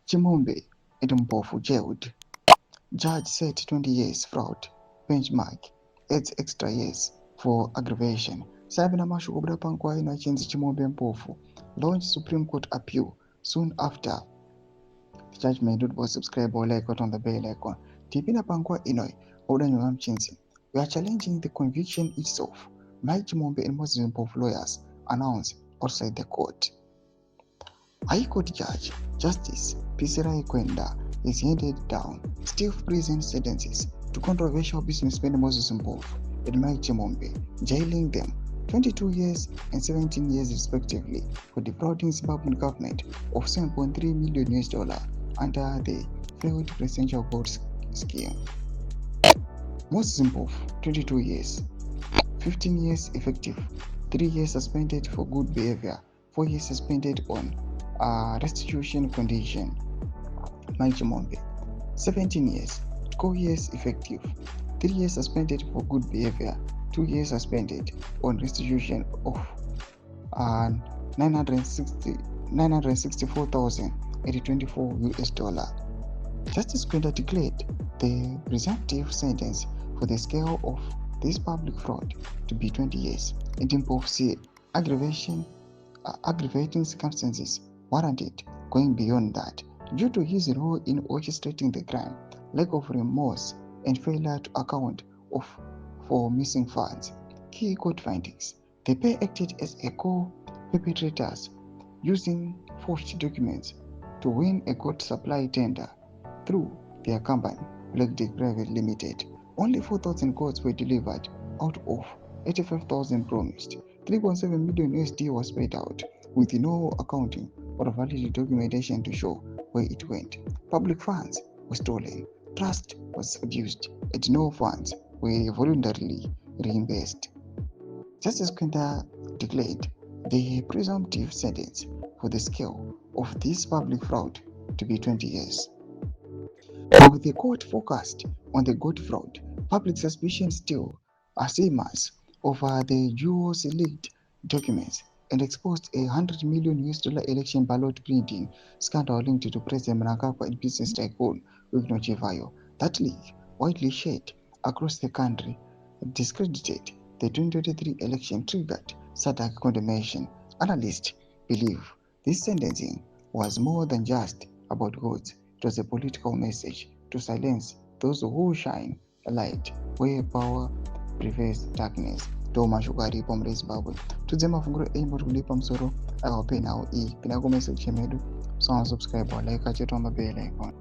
Chimombe Mpofu jailed. Judge set 20 years fraud benchmark adds extra years for aggravation. Sabina Mashugubra Pankwa Inochenzi Chimombe Mpofu launched Supreme Court appeal soon after the judgment was subscribed or like on the bell icon. Tipina Pankwa Inoi, Odanyoam Chinzi. We are challenging the conviction itself. Mike Chimombe and Moses Mpofu lawyers announced outside the court. High Court Judge Justice Pisera Ikwenda is handed down stiff prison sentences to controversial businessmen Moses Mpofu and Mike Chimombe, jailing them 22 years and 17 years respectively for defrauding Zimbabwean government of $7.3 million under the failed presidential vote scheme. Moses Mpofu, 22 years, 15 years effective, 3 years suspended for good behavior, 4 years suspended on restitution condition. Mike Chimombe, 17 years, 12 years effective, 3 years suspended for good behavior, 2 years suspended on restitution of $964,024. Justice Kwenda declared the presumptive sentence for the scale of this public fraud to be 20 years. And Mpofu said aggravating circumstances warranted going beyond that due to his role in orchestrating the crime, lack of remorse, and failure to account for missing funds. Key court findings: the pair acted as a co-perpetrators, using forged documents to win a gold supply tender through their company, Black Dick Private Limited. Only 4,000 goats were delivered out of 85,000 promised. $3.7 million was paid out, with no accounting or valid documentation to show where it went. Public funds were stolen, trust was abused, and no funds were voluntarily reimbursed. Justice Kwenda declared the presumptive sentence for the scale of this public fraud to be 20 years. While the court focused on the gold fraud, public suspicion still simmers over the jewels leaked documents and exposed a $100 million election ballot printing scandal linked to President Mnangagwa and business tycoon Wigno Chivayo. That leak, widely shared across the country, discredited the 2023 election, triggered Sadc condemnation. Analysts believe this sentencing was more than just about votes. It was a political message to silence those who shine a light where power prevails darkness. Toma shukari pomre Zimbabwe. Tudzema funguro muri kulipa msoro akawape nawo iyi. Pinako message chemedu. So subscribe or like achetu on the bell icon.